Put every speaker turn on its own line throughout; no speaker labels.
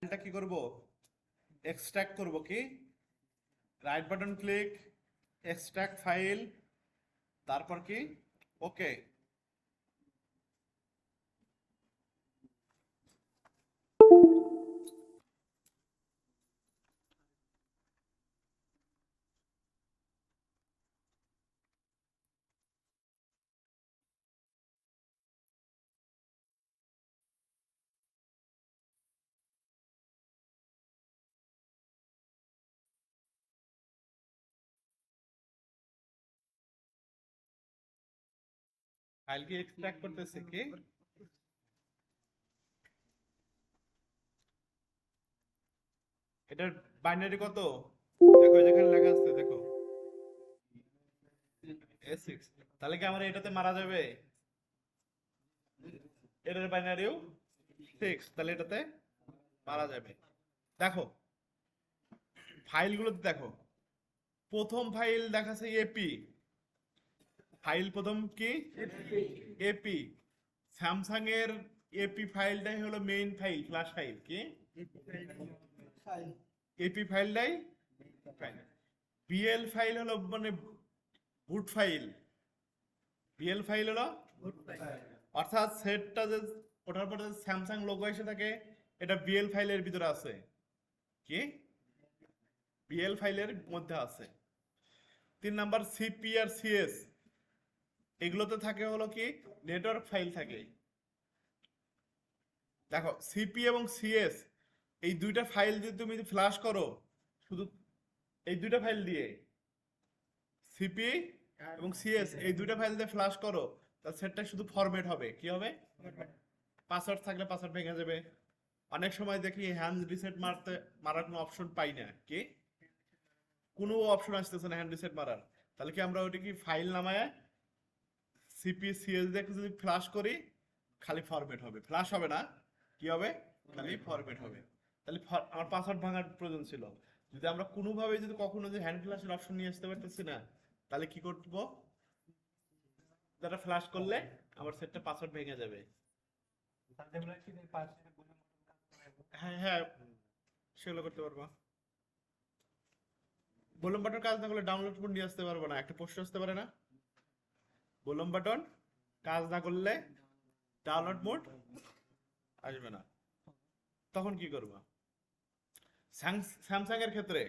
এটা কি করব, এক্সট্রাক্ট করব, কি right button click, extract file, তারপর কি ওকে। ফাইল কি এক্সট্রাক্ট করতেছে, কি এটার বাইনারি কত দেখো, যেখানে লেখা আছে দেখো A6। তাহলে কি আমার এটাতে মারা যাবে? এটার বাইনারিও 6, তাহলে এটাতে মারা যাবে। দেখো ফাইলগুলোতে দেখো, প্রথম ফাইল দেখাচ্ছে এপি ফাইল, প্রথম কি এপি। স্যামসাং এর এপি ফাইলটাই হলো মেইন ফাইল, ফ্ল্যাশ ফাইল, কি এপি ফাইলটাই ফাইল। বিএল ফাইল হলো মানে বুট ফাইল, বিএল ফাইল হলো অর্থাৎ সেটটা যে ওঠার পরে স্যামসাং লোগো এসে থাকে, এটা বিএল ফাইলের ভিতরে আছে, কি বিএল ফাইলের মধ্যে আছে। 3 নাম্বার সিপি আর সিএস, এগুলোতে থাকে হলো কি নেটওয়ার্ক ফাইল থাকে। দেখো সিপি এবং সিএস এই দুইটা ফাইল যদি তুমি ফ্ল্যাশ করো, শুধু এই দুইটা ফাইল দিয়ে, সিপি এবং সিএস এই দুইটা ফাইল দিয়ে ফ্ল্যাশ করো, তার সেটটা শুধু ফরম্যাট হবে, কি হবে, পাসওয়ার্ড থাকলে পাসওয়ার্ড ভেঙে যাবে। অনেক সময় দেখি হ্যান্ড রিসেট মারার কোনো অপশন পাই না, কি কোনো অপশন আসতেছে না হ্যান্ড রিসেট মারার। তাহলে কি আমরা ওইটা কি ফাইল নামায় সিপি সিএস দিয়ে যদি ফ্ল্যাশ করি, খালি ফরম্যাট হবে, ফ্ল্যাশ হবে না, কি হবে, খালি ফরম্যাট হবে। তাহলে আমার পাসওয়ার্ড ভাঙার প্রয়োজন ছিল। যদি আমরা কোনোভাবে যদি কখনো যে হ্যান্ড ফ্ল্যাশের অপশন নিয়ে আসতে পারতেছি না, তাহলে কি করব, যেটা ফ্ল্যাশ করলে আমার সেটটা পাসওয়ার্ড ভেঙে যাবে। হ্যাঁ হ্যাঁ, সেগুলো করতে পারবো। ভলিউম বাটন কাজ না করলে ডাউনলোড মোড নিয়ে আসতে পারবো না, একটা প্রশ্ন আসতে পারে না, ভলিউম বাটন কাজ না করলে ডাউনলোড মোড আসবে না, তখন কি করবো? স্যামসাং এর ক্ষেত্রে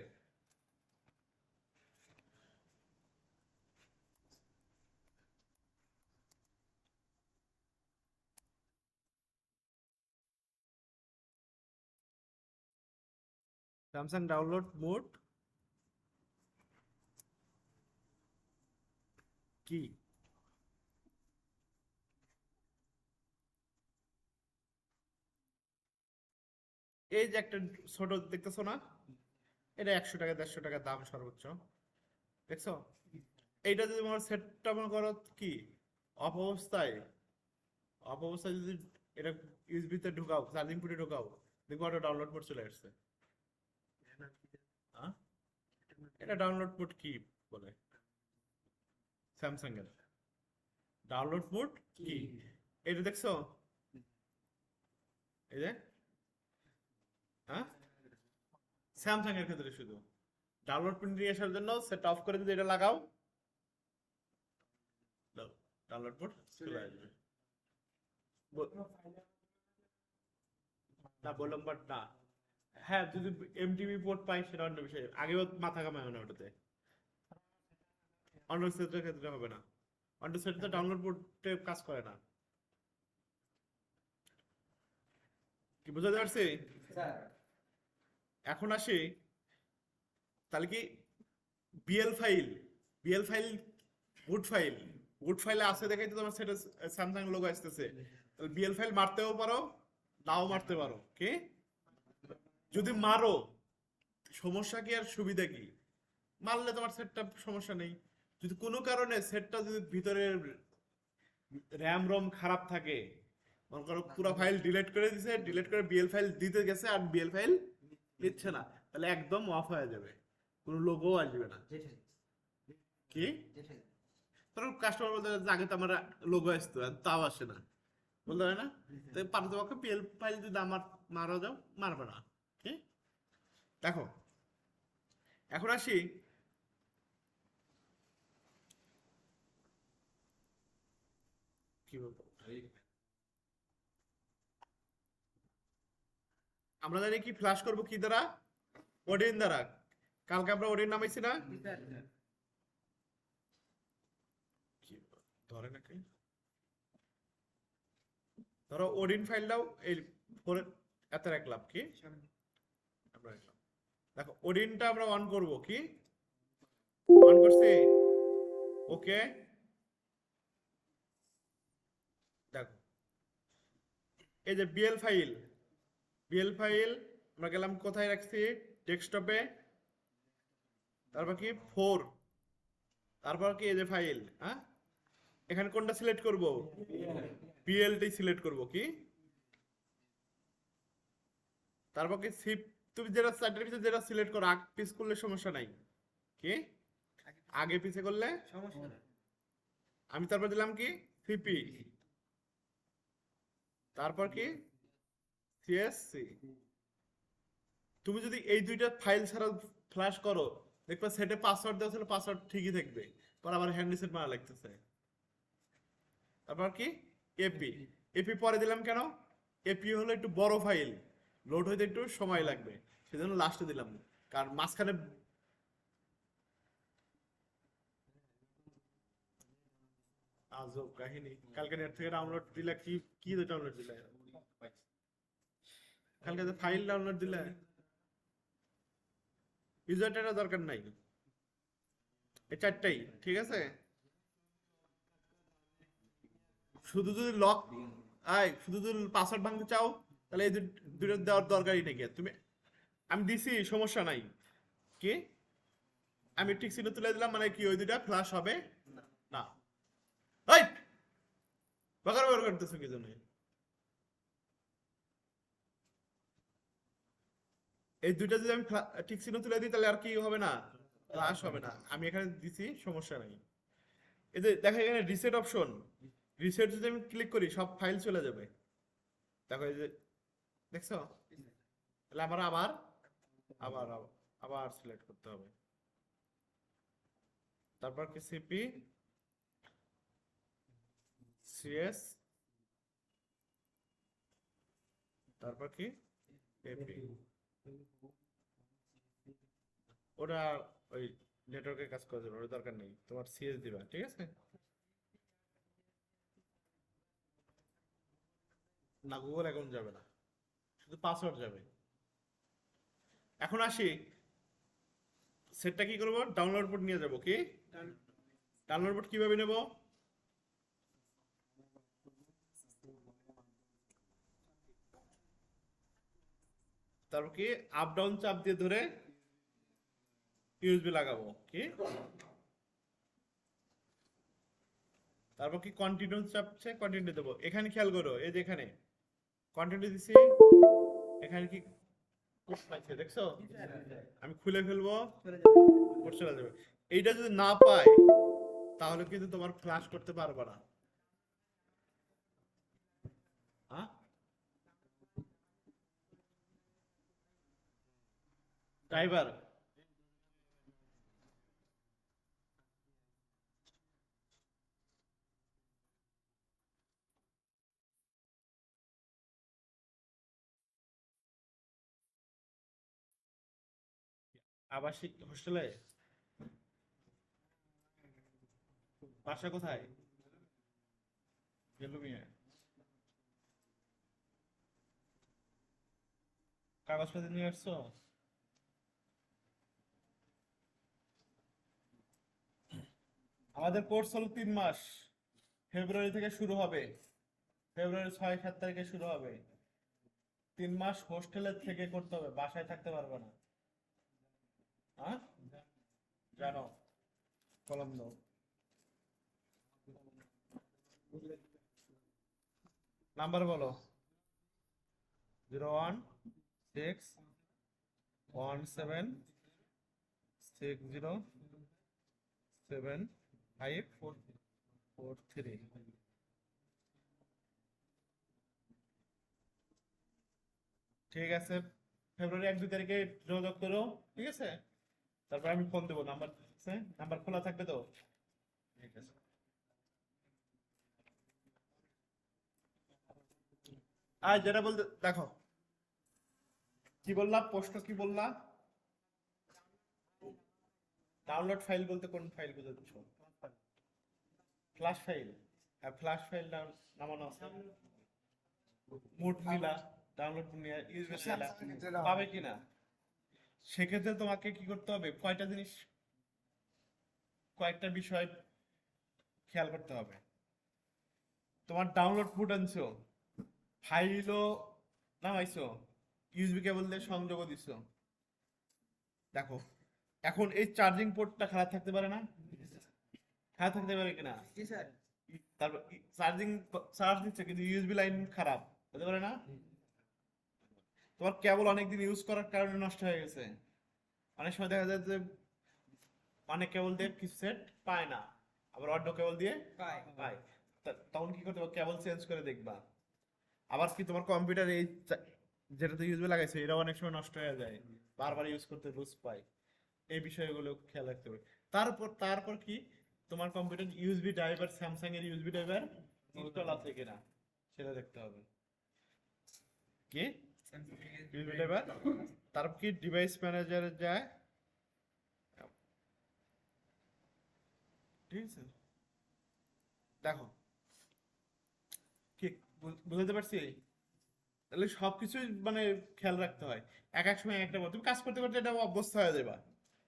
স্যামসাং ডাউনলোড মোড কি, এই যে একটা ছোট দেখতেছো না, এটা 100 টাকা 150 টাকা দাম সর্বোচ্চ, দেখছো? এইটা যদি তোমার সেটটা মনে করো কি অফ অবস্থায়, যদি এটা ইউএসবি তে ঢুকাও, চার্জিং পোর্টে ঢুকাও, দেখো এটা ডাউনলোড মোড চলে আসছে। হ্যাঁ, এটা ডাউনলোড মোড কি বলে, স্যামসাং এর ডাউনলোড মোড কি, এটা দেখছো, এই যে, হ্যাঁ, স্যামসাং এর ক্ষেত্রে শুধু ডাউনলোড প্রিন্ট নিয়ে আসার জন্য সেট অফ করে যদি এটা লাগাও, ডাউনলোড মোড চলে আসবে। না বললাম বাট না, হ্যাঁ যদি এমটিবি পোর্ট পাই সেটা অন্য বিষয়, আগেও মাথা কামায় না ওটাতে, অন্য সেটের ক্ষেত্রে হবে না, অন্য সেটে ডাউনলোড পোর্টে কাজ করে না, কি বুঝতে পারছি? এখন আসি, তাহলে কি বিএল ফাইল, বিএল ফাইল বুট ফাইল, বুট ফাইলে আছে দেখেই তো তোমার সেটা স্যামসাং লোগো আসতেছে। বিএল ফাইল মারতেও পারো, নাও মারতে পারো, কি যদি মারো সমস্যা কি আর সুবিধা কি, মারলে তোমার সেটটা সমস্যা নেই। যদি কোনো কারণে সেটটা যদি ভিতরে র্যাম রম খারাপ থাকে, মনে করো পুরো ফাইল ডিলিট করে দিছে, ডিলিট করে বিএল ফাইল দিতে গেছে আর বিএল ফাইল নিচ্ছে না, তাহলে একদম অফ হয়ে যাবে, কোনো লোগো আসবে না, কি ধরো কাস্টমার বলতে আগে তো আমার লোগো আসতো তাও আসে না, বলতে হয় না, তাই পারতপক্ষে পিএল ফাইল যদি আমার মারা যাও মারবে না, কি দেখো, এখন আসি কি বলবো, আমরা জানি কি ফ্লাশ করব কি দ্বারা, ওডিন দ্বারা। কালকে আমরা ওডিন নামাইছি না, কি ধরে নাকি, ধরো ওডিন ফাইলটাও এই ফোরে এত রাখলাম, কি আমরা রাখলাম। দেখো ওডিনটা আমরা অন করব, কি অন করছি, ওকে। দেখো এই যে বিএল ফাইল আমরা গেলাম কোথায় রাখছি, ডেস্কটপে। তারপর কি 4, তারপর কি এই যে ফাইল, হ্যাঁ এখানে কোনটা সিলেক্ট করব, বিএলটি সিলেক্ট করব, কি তারপর কি সিপ, তুমি যেটা চারটার ভিতরে যেটা সিলেক্ট করো, আগ পিস করলে সমস্যা নাই, কি আগে পিছে করলে সমস্যা নাই। আমি তারপর দিলাম কি সিপি, তারপর কি সিএসসি। তুমি যদি এই দুইটা ফাইল ছাড়া ফ্ল্যাশ করো, দেখবা সেটে পাসওয়ার্ড দেওয়া ছিল, পাসওয়ার্ড ঠিকই থাকবে, পর আবার হ্যান্ড রিসেট মারা লাগতেছে। তারপর কি এপি, এপি পরে দিলাম কেন, এপি হলো একটু বড় ফাইল, লোড হইতে একটু সময় লাগবে, সেজন্য লাস্টে দিলাম। কারণ মাঝখানে আজব কাহিনী, কালকে নেট থেকে ডাউনলোড দিলা, কি কি ডাউনলোড দিলা, কালকে যে ফাইল ডাউনলোড দিলা, ইউজার ডেটা দরকার নাই, এই চারটাই ঠিক আছে। শুধু যদি লক, শুধু যদি পাসওয়ার্ড ভাঙতে চাও, তাহলে এই দুটো দেওয়ার দরকারই নেই। তুমি, আমি দিছি সমস্যা নাই, কি আমি ঠিক চিহ্ন তুলে দিলাম, মানে কি ওই দুটা ফ্লাশ হবে না। এই বাকার বাকার করতেছো কি জন্য, এই দুইটা যদি আমি ঠিক চিহ্ন তুলে দিই, তাহলে আর কি হবে না, ফ্লাশ হবে না। আমি এখানে দিছি সমস্যা নাই। এই যে দেখো এখানে রিসেট অপশন, রিসেট যদি আমি ক্লিক করি, সব ফাইল চলে যাবে। দেখো এই যে দেখছো, তাহলে আমার আবার আবার আবার সিলেক্ট করতে হবে। তারপর কি সিপি, সিএস, তারপর কি এপি। ওটা ওই নেটওয়ার্কের কাজ করার জন্য, ওটা দরকার নেই, তোমার সিএস দিবা, ঠিক আছে। না গুগল অ্যাকাউন্ট যাবে না, শুধু পাসওয়ার্ড যাবে। এখন আসি, সেটটা কি করবো, ডাউনলোড বোর্ড নিয়ে যাব, কি ডাউনলোড বোর্ড কিভাবে নেব, তারপর কি আপ ডাউন চাপ দিয়ে ধরে ইউএসবি লাগাবো, কি তারপর কি কন্টিনিউ চাপছে, কন্টিনিউ দেবো। এখানে খেয়াল করো, এই যে এখানে কন্টিনিউ দিছি, এখানে কি কোড পাইছে দেখছো, আমি খুলে ফেলবো, কোড চলে যাবে। এইটা যদি না পায়, তাহলে কিন্তু তোমার ফ্লাশ করতে পারবে না, হ্যাঁ। ড্রাইভার, আবাসিক হোস্টেলে, বাসা কোথায়, গেলু মিয়া, কাগজপত্র নিয়ে আসছো। আমাদের কোর্স হলো 3 মাস, ফেব্রুয়ারি থেকে শুরু হবে, ফেব্রুয়ারি 6-7 তারিখে শুরু হবে। 3 মাস হোস্টেলে থেকে করতে হবে, বাসায় থাকতে পারবে না, হ্যাঁ জানো, কলম দাও, নাম্বার বলো, 016176075543। ঠিক আছে, ফেব্রুয়ারি 1-2 তারিখে যোগাযোগ করো, ঠিক আছে? তারপর আমি ফোন দেবো, নাম্বার আছে, নাম্বার খোলা থাকবে তো? ঠিক আছে। আর যেটা বলতে দেখো, কি বললা, প্রশ্ন কি বললা? ডাউনলোড ফাইল বলতে কোন ফাইল বুঝাচ্ছ? Flash file? হ্যাঁ, ফ্ল্যাশ ফাইল নামানো আছে, মুড নিলা, ডাউনলোড নিয়ে ইউএসবি নিলা, পাবে কিনা? সেক্ষেত্রে তোমাকে কি করতে হবে, কয়েকটা বিষয় খেয়াল করতে হবে। তোমার ডাউনলোড ফুট আনছো, ফাইলও নামাইছো, ইউএসবি কেবল দিয়ে সংযোগও দিছো, দেখো এখন এই চার্জিং পোর্টটা খারাপ থাকতে পারে না? খারাপ থাকতে পারে কিনা? তারপর চার্জ দিচ্ছে কিন্তু ইউএসবি লাইন খারাপ হতে পারে না? তোমার কেবল অনেকদিন ইউজ করার কারণে নষ্ট হয়ে গেছে। অনেক সময় দেখা যায় যে অনেক কেবল দিয়ে কিছু সেট পায় না, আবার অন্য কেবল দিয়ে পায়। তখন কি করতে হবে, কেবল চেঞ্জ করে দেখবা। আবার কি তোমার কম্পিউটার এই যেটাতে ইউএসবি লাগাইছে এটা অনেক সময় নষ্ট হয়ে যায়, বারবার ইউজ করতে লুজ পায়, এই বিষয়গুলো খেয়াল রাখতে হবে। তারপর কি তোমার কম্পিউটার ইউএসবি ড্রাইভার, স্যামসাং এর ইউএসবি ড্রাইভার ইনস্টল আছে কিনা সেটা দেখতে হবে। কি ইউএসবি ড্রাইভার, তারপর কি ডিভাইস ম্যানেজারে যায়, ঠিক আছে? দেখো কি বুঝতে পারছি? তাহলে সবকিছুই মানে খেয়াল রাখতে হয়। এক এক সময় একটা তুমি কাজ করতে করতে এটা অভ্যস্ত হয়ে যাবা,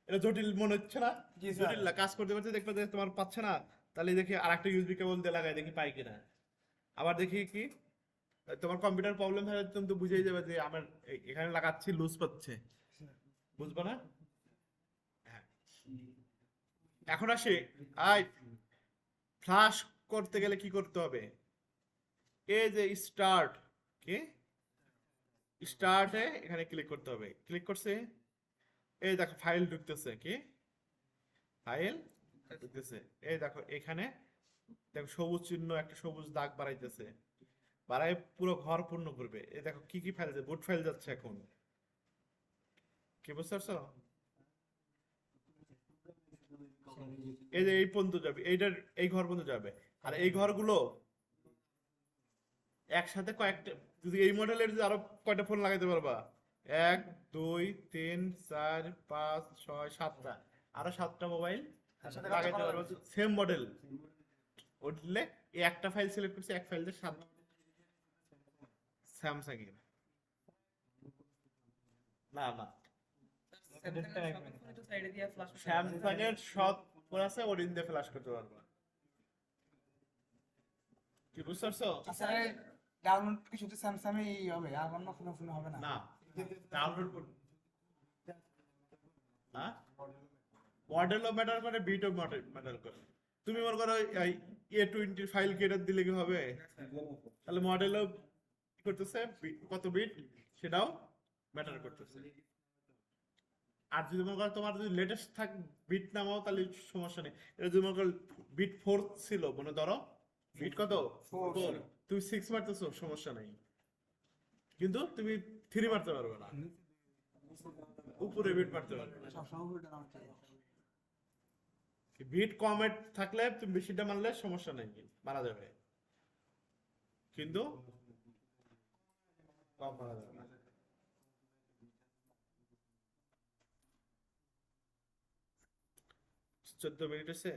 এটা জটিল মনে হচ্ছে না? জটিল না, কাজ করতে করতে দেখবে যে তোমার পাচ্ছে না, তাহলে দেখি আর একটা ইউএসবি কেবল দিয়ে লাগাই দেখি পাই কিনা। আবার দেখি কি তোমার কম্পিউটার প্রবলেম হয়, তুমি তো বুঝেই যাবে যে আমার এখানে লাগাচ্ছি লুজ পাচ্ছে, বুঝবা না? হ্যাঁ। এখন আসে, আই ফ্লাশ করতে গেলে কি করতে হবে? এই যে স্টার্ট, কি স্টার্টে এখানে ক্লিক করতে হবে, ক্লিক করছে, এই দেখো ফাইল ঢুকতেছে, কি ফাইল ঢুকতেছে, এই দেখো এখানে দেখো সবুজ চিহ্ন, একটা সবুজ দাগ বাড়াইতেছে, বাড়াই পুরো ঘর পূর্ণ করবে। এই দেখো কি কি ফাইল যাচ্ছে, বুট ফাইল যাচ্ছে এখন, কি বুঝতে পারছো? এই যে এই পর্যন্ত যাবে, এইটার এই ঘর পর্যন্ত যাবে। আর এই ঘরগুলো একসাথে কয়েকটা, যদি এই মডেলের যদি আরো কয়টা ফোন লাগাইতে পারবা, 1 2 3 4 5 6 7টা, আরো 7টা মোবাইল লাগাইতে পারবা সেম মডেল উঠলে। এই একটা ফাইল সিলেক্ট করছি, এক ফাইল দিয়ে 7 স্যামসাং এর, না না স্যামসাং এর সব ফোন আছে, ওরিন দিয়ে ফ্ল্যাশ করতে পারবা, কি বুঝতে পারছো?
ডাউনলোড কি শুধু স্যামসাং এই হবে, আর অন্য কোনো ফোন হবে না?
না, ডাউনলোড করতে, হ্যাঁ মডেলও ম্যাটার করে, বিটও ম্যাটার করে। তুমি মনে করো A20 ফাইল কেটে দিলে কি হবে? তাহলে মডেলও কি করতেছে, কত বিট সেটাও ম্যাটার করতেছে। আর যদি মনে করো তোমার যদি লেটেস্ট বিট নামাও তাহলে সমস্যা নেই। এটা যদি মনে করো বিট 4 ছিল, মনে ধরো বিট কত 4, তুমি 6 মারতেছো সমস্যা নাই, কিন্তু তুমি 3 মারতে পারবে না, উপরে বিট মারতে পারবে না।
সবসময় ডাউনলোড
বিট কমে থাকলে তুমি বেশিটা মারলে সমস্যা নেই, মারা যাবে, কিন্তু কম মারা যাবে না। 14 মিনিট হচ্ছে।